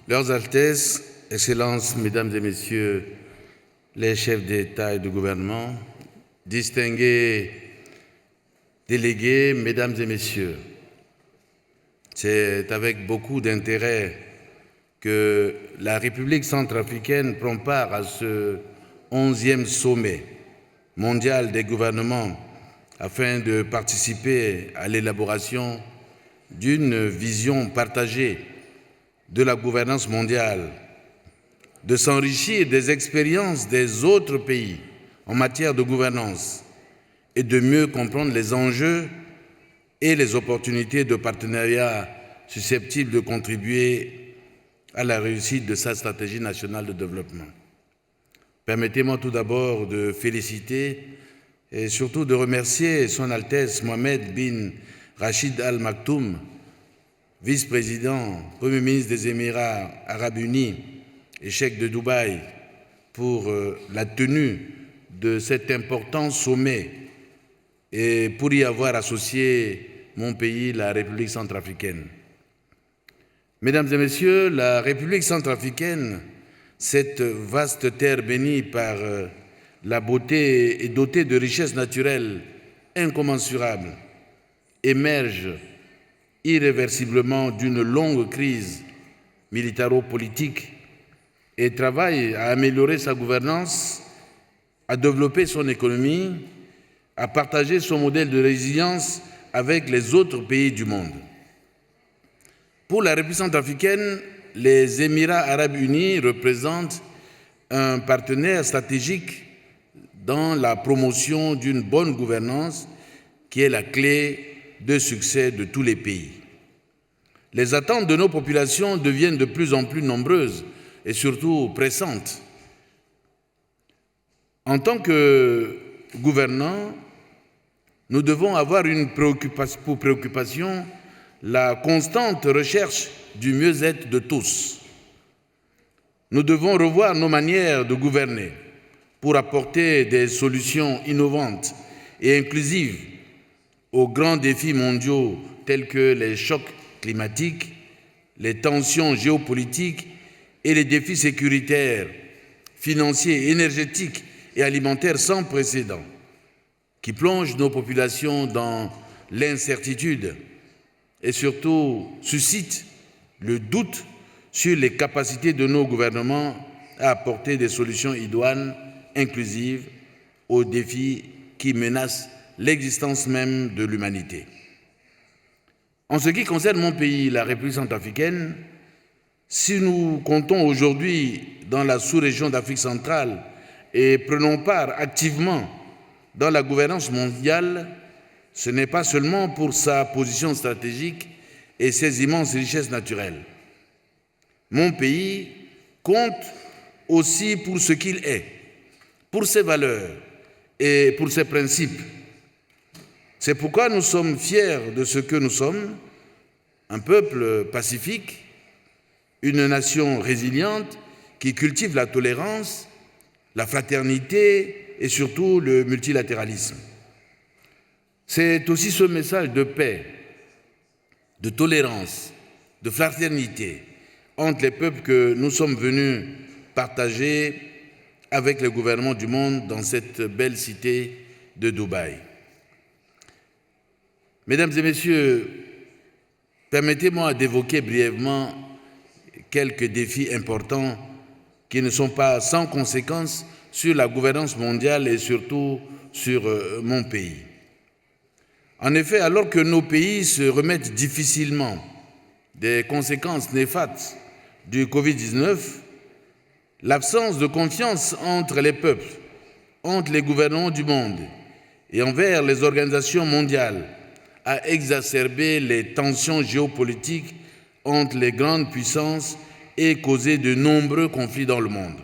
Leurs Altesses, Excellences, Mesdames et Messieurs les chefs d'État et de gouvernement, distingués délégués, Mesdames et Messieurs, c'est avec beaucoup d'intérêt que la République centrafricaine prend part à ce 11e sommet mondial des gouvernements afin de participer à l'élaboration d'une vision partagée de la gouvernance mondiale, de s'enrichir des expériences des autres pays en matière de gouvernance et de mieux comprendre les enjeux et les opportunités de partenariat susceptibles de contribuer à la réussite de sa stratégie nationale de développement. Permettez-moi tout d'abord de féliciter et surtout de remercier Son Altesse Mohamed bin Rachid Al Maktoum, vice-président, Premier ministre des Émirats arabes unis et cheikh de Dubaï, pour la tenue de cet important sommet et pour y avoir associé mon pays, la République centrafricaine. Mesdames et Messieurs, la République centrafricaine, cette vaste terre bénie par la beauté et dotée de richesses naturelles incommensurables, émerge irréversiblement d'une longue crise militaro-politique et travaille à améliorer sa gouvernance, à développer son économie, à partager son modèle de résilience avec les autres pays du monde. Pour la République centrafricaine, les Émirats arabes unis représentent un partenaire stratégique dans la promotion d'une bonne gouvernance qui est la clé de succès de tous les pays. Les attentes de nos populations deviennent de plus en plus nombreuses et surtout pressantes. En tant que gouvernants, nous devons avoir pour préoccupation la constante recherche du mieux-être de tous. Nous devons revoir nos manières de gouverner pour apporter des solutions innovantes et inclusives aux grands défis mondiaux tels que les chocs climatiques, les tensions géopolitiques et les défis sécuritaires, financiers, énergétiques et alimentaires sans précédent, qui plongent nos populations dans l'incertitude et surtout suscitent le doute sur les capacités de nos gouvernements à apporter des solutions idoines, inclusives, aux défis qui menacent l'existence même de l'humanité. En ce qui concerne mon pays, la République centrafricaine, si nous comptons aujourd'hui dans la sous-région d'Afrique centrale et prenons part activement dans la gouvernance mondiale, ce n'est pas seulement pour sa position stratégique et ses immenses richesses naturelles. Mon pays compte aussi pour ce qu'il est, pour ses valeurs et pour ses principes. C'est pourquoi nous sommes fiers de ce que nous sommes, un peuple pacifique, une nation résiliente qui cultive la tolérance, la fraternité et surtout le multilatéralisme. C'est aussi ce message de paix, de tolérance, de fraternité entre les peuples que nous sommes venus partager avec les gouvernements du monde dans cette belle cité de Dubaï. Mesdames et Messieurs, permettez-moi d'évoquer brièvement quelques défis importants qui ne sont pas sans conséquences sur la gouvernance mondiale et surtout sur mon pays. En effet, alors que nos pays se remettent difficilement des conséquences néfastes du Covid-19, l'absence de confiance entre les peuples, entre les gouvernements du monde et envers les organisations mondiales a exacerbé les tensions géopolitiques entre les grandes puissances et causé de nombreux conflits dans le monde.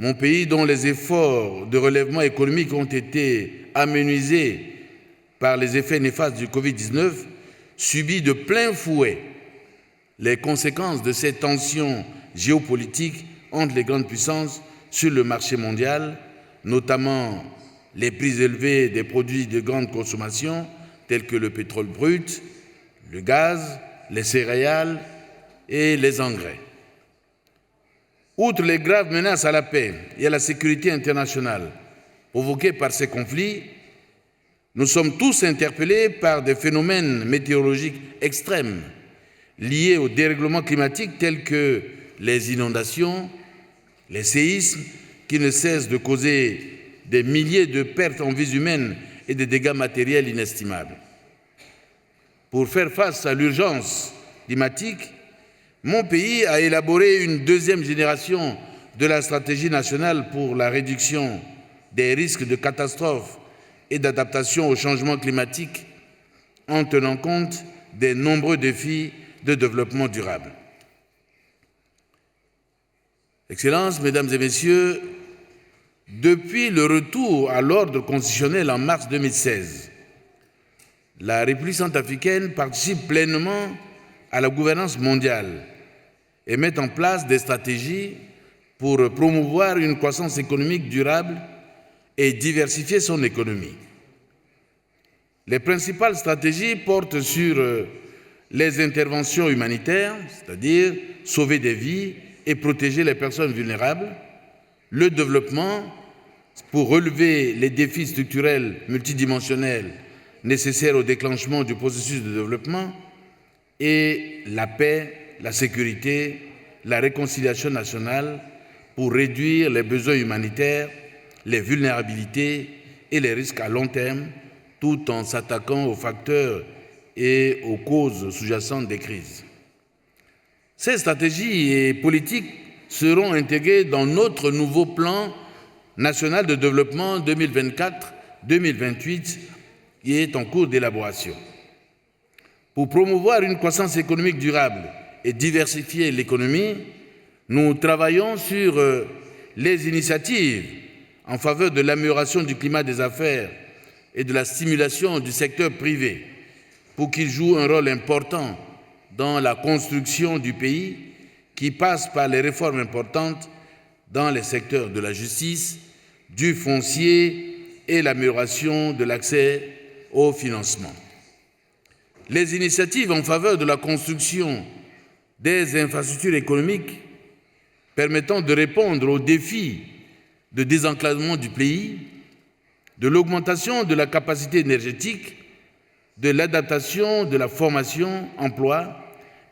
Mon pays, dont les efforts de relèvement économique ont été amenuisés par les effets néfastes du Covid-19, subit de plein fouet les conséquences de ces tensions géopolitiques entre les grandes puissances sur le marché mondial, notamment les prix élevés des produits de grande consommation tels que le pétrole brut, le gaz, les céréales, et les engrais. Outre les graves menaces à la paix et à la sécurité internationale provoquées par ces conflits, nous sommes tous interpellés par des phénomènes météorologiques extrêmes liés au dérèglement climatique tels que les inondations, les séismes qui ne cessent de causer des milliers de pertes en vies humaines et des dégâts matériels inestimables. Pour faire face à l'urgence climatique, mon pays a élaboré une deuxième génération de la stratégie nationale pour la réduction des risques de catastrophes et d'adaptation au changement climatique en tenant compte des nombreux défis de développement durable. Excellences, Mesdames et Messieurs, depuis le retour à l'ordre constitutionnel en mars 2016, la République centrafricaine participe pleinement à la gouvernance mondiale et met en place des stratégies pour promouvoir une croissance économique durable et diversifier son économie. Les principales stratégies portent sur les interventions humanitaires, c'est-à-dire sauver des vies et protéger les personnes vulnérables, le développement pour relever les défis structurels multidimensionnels nécessaires au déclenchement du processus de développement, et la paix, la sécurité, la réconciliation nationale pour réduire les besoins humanitaires, les vulnérabilités et les risques à long terme, tout en s'attaquant aux facteurs et aux causes sous-jacentes des crises. Ces stratégies et politiques seront intégrées dans notre nouveau plan national de développement 2024-2028 qui est en cours d'élaboration. Pour promouvoir une croissance économique durable et diversifier l'économie, nous travaillons sur les initiatives en faveur de l'amélioration du climat des affaires et de la stimulation du secteur privé pour qu'il joue un rôle important dans la construction du pays qui passe par les réformes importantes dans les secteurs de la justice, du foncier et l'amélioration de l'accès au financement. Les initiatives en faveur de la construction des infrastructures économiques permettant de répondre aux défis de désenclavement du pays, de l'augmentation de la capacité énergétique, de l'adaptation de la formation, emploi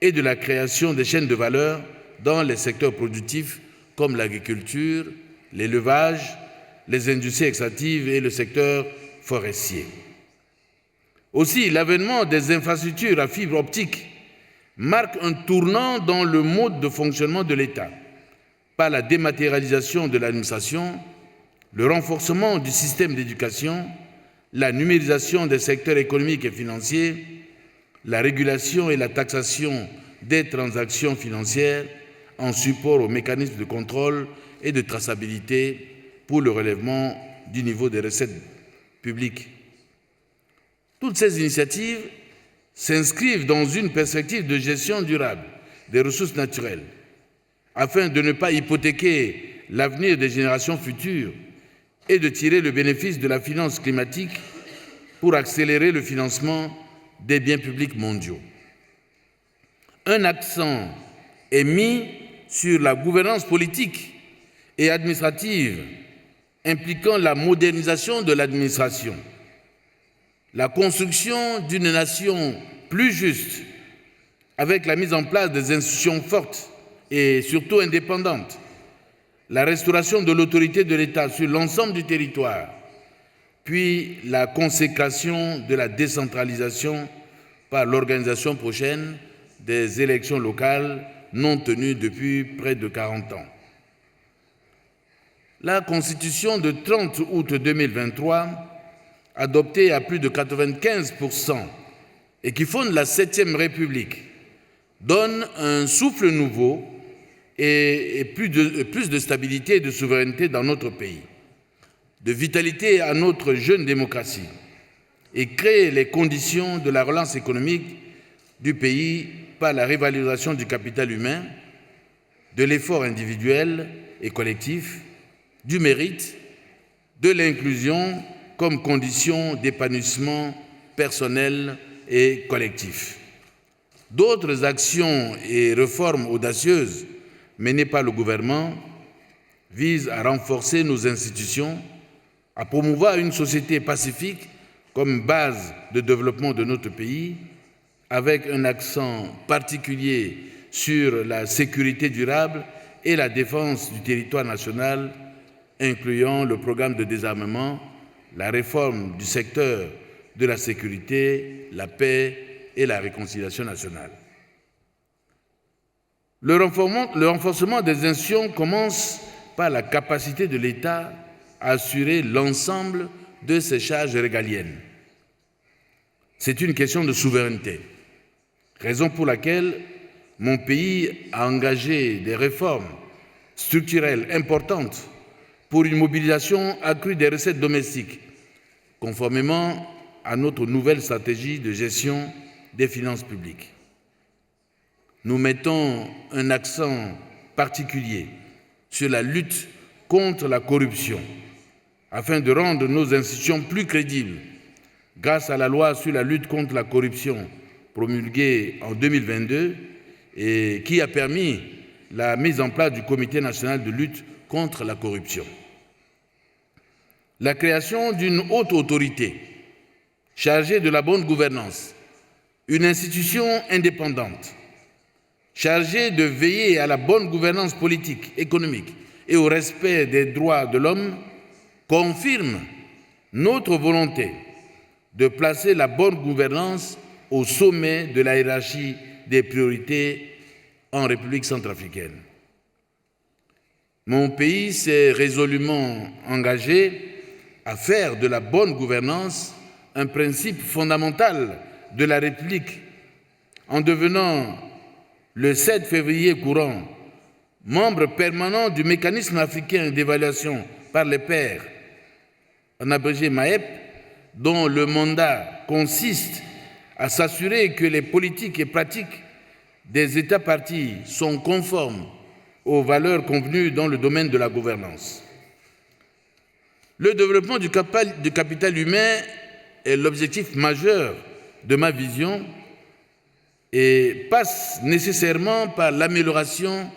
et de la création des chaînes de valeur dans les secteurs productifs comme l'agriculture, l'élevage, les industries extractives et le secteur forestier. Aussi, l'avènement des infrastructures à fibre optique marque un tournant dans le mode de fonctionnement de l'État, par la dématérialisation de l'administration, le renforcement du système d'éducation, la numérisation des secteurs économiques et financiers, la régulation et la taxation des transactions financières en support aux mécanismes de contrôle et de traçabilité pour le relèvement du niveau des recettes publiques. Toutes ces initiatives s'inscrivent dans une perspective de gestion durable des ressources naturelles, afin de ne pas hypothéquer l'avenir des générations futures et de tirer le bénéfice de la finance climatique pour accélérer le financement des biens publics mondiaux. Un accent est mis sur la gouvernance politique et administrative impliquant la modernisation de l'administration, la construction d'une nation plus juste avec la mise en place des institutions fortes et surtout indépendantes, la restauration de l'autorité de l'État sur l'ensemble du territoire, puis la consécration de la décentralisation par l'organisation prochaine des élections locales non tenues depuis près de 40 ans. La Constitution de 30 août 2023, adoptée à plus de 95% et qui fonde la 7e République, donne un souffle nouveau et plus de stabilité et de souveraineté dans notre pays, de vitalité à notre jeune démocratie et crée les conditions de la relance économique du pays par la révalorisation du capital humain, de l'effort individuel et collectif, du mérite, de l'inclusion comme condition d'épanouissement personnel et collectif. D'autres actions et réformes audacieuses menées par le gouvernement visent à renforcer nos institutions, à promouvoir une société pacifique comme base de développement de notre pays, avec un accent particulier sur la sécurité durable et la défense du territoire national, incluant le programme de désarmement, la réforme du secteur de la sécurité, la paix et la réconciliation nationale. Le renforcement des institutions commence par la capacité de l'État à assurer l'ensemble de ses charges régaliennes. C'est une question de souveraineté, raison pour laquelle mon pays a engagé des réformes structurelles importantes pour une mobilisation accrue des recettes domestiques, conformément à notre nouvelle stratégie de gestion des finances publiques. Nous mettons un accent particulier sur la lutte contre la corruption, afin de rendre nos institutions plus crédibles, grâce à la loi sur la lutte contre la corruption promulguée en 2022 et qui a permis la mise en place du Comité national de lutte contre la corruption. La création d'une haute autorité chargée de la bonne gouvernance, une institution indépendante, chargée de veiller à la bonne gouvernance politique, économique et au respect des droits de l'homme, confirme notre volonté de placer la bonne gouvernance au sommet de la hiérarchie des priorités en République centrafricaine. Mon pays s'est résolument engagé à faire de la bonne gouvernance un principe fondamental de la République en devenant, le 7 février courant, membre permanent du mécanisme africain d'évaluation par les pairs, en abrégé MAEP, dont le mandat consiste à s'assurer que les politiques et pratiques des États parties sont conformes aux valeurs convenues dans le domaine de la gouvernance. Le développement du capital humain est l'objectif majeur de ma vision et passe nécessairement par l'amélioration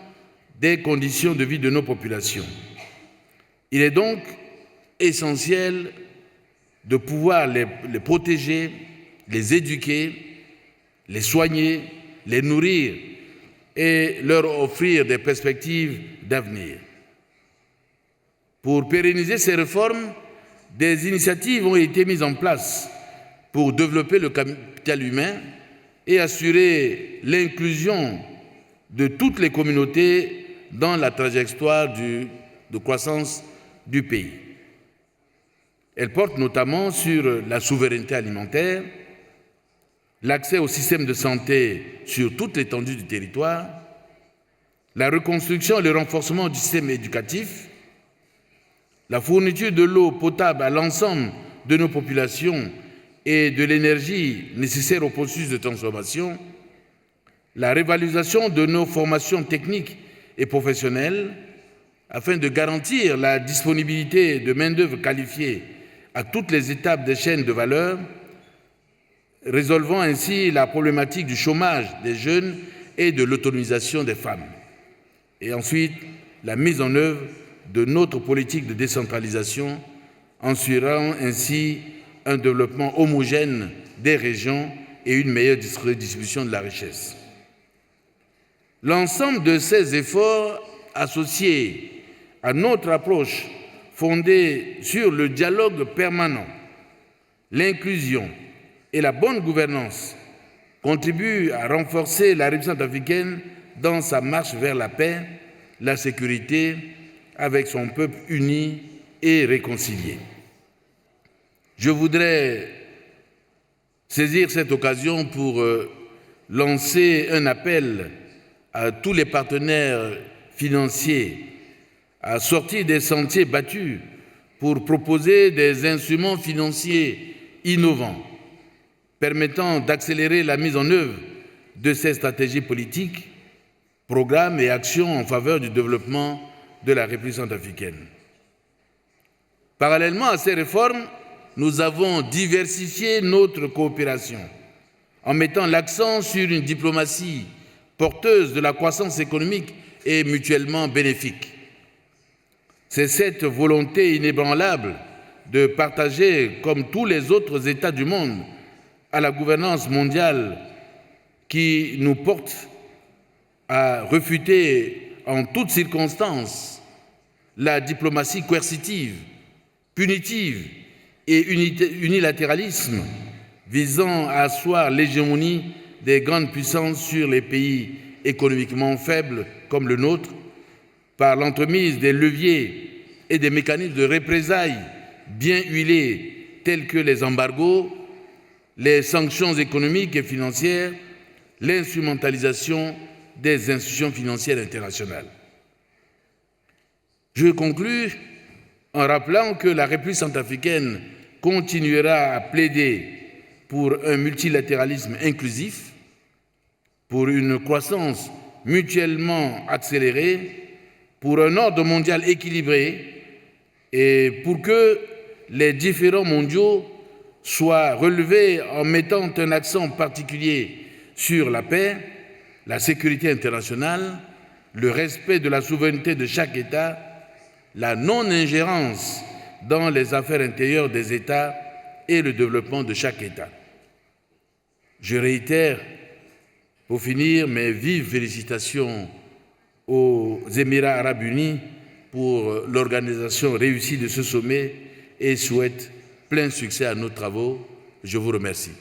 des conditions de vie de nos populations. Il est donc essentiel de pouvoir les protéger, les éduquer, les soigner, les nourrir et leur offrir des perspectives d'avenir. Pour pérenniser ces réformes, des initiatives ont été mises en place pour développer le capital humain et assurer l'inclusion de toutes les communautés dans la trajectoire de croissance du pays. Elle porte notamment sur la souveraineté alimentaire, l'accès au système de santé sur toute l'étendue du territoire, la reconstruction et le renforcement du système éducatif, la fourniture de l'eau potable à l'ensemble de nos populations et de l'énergie nécessaire au processus de transformation, la révalorisation de nos formations techniques et professionnelles afin de garantir la disponibilité de main-d'œuvre qualifiée à toutes les étapes des chaînes de valeur, résolvant ainsi la problématique du chômage des jeunes et de l'autonomisation des femmes. Et ensuite, la mise en œuvre de notre politique de décentralisation, assurant ainsi un développement homogène des régions et une meilleure redistribution de la richesse. L'ensemble de ces efforts associés à notre approche fondée sur le dialogue permanent, l'inclusion et la bonne gouvernance contribuent à renforcer la République centrafricaine dans sa marche vers la paix, la sécurité, avec son peuple uni et réconcilié. Je voudrais saisir cette occasion pour lancer un appel à tous les partenaires financiers à sortir des sentiers battus pour proposer des instruments financiers innovants permettant d'accélérer la mise en œuvre de ces stratégies politiques, programmes et actions en faveur du développement de la République centrafricaine. Parallèlement à ces réformes, nous avons diversifié notre coopération en mettant l'accent sur une diplomatie porteuse de la croissance économique et mutuellement bénéfique. C'est cette volonté inébranlable de partager, comme tous les autres États du monde, à la gouvernance mondiale qui nous porte à refuter en toutes circonstances la diplomatie coercitive, punitive et unilatéralisme visant à asseoir l'hégémonie des grandes puissances sur les pays économiquement faibles comme le nôtre, par l'entremise des leviers et des mécanismes de représailles bien huilés tels que les embargos, les sanctions économiques et financières, l'instrumentalisation des institutions financières internationales. Je conclus en rappelant que la République centrafricaine continuera à plaider pour un multilatéralisme inclusif, pour une croissance mutuellement accélérée, pour un ordre mondial équilibré et pour que les différends mondiaux soient relevés en mettant un accent particulier sur la paix, la sécurité internationale, le respect de la souveraineté de chaque État, la non-ingérence dans les affaires intérieures des États et le développement de chaque État. Je réitère, pour finir, mes vives félicitations aux Émirats arabes unis pour l'organisation réussie de ce sommet et souhaite plein succès à nos travaux. Je vous remercie.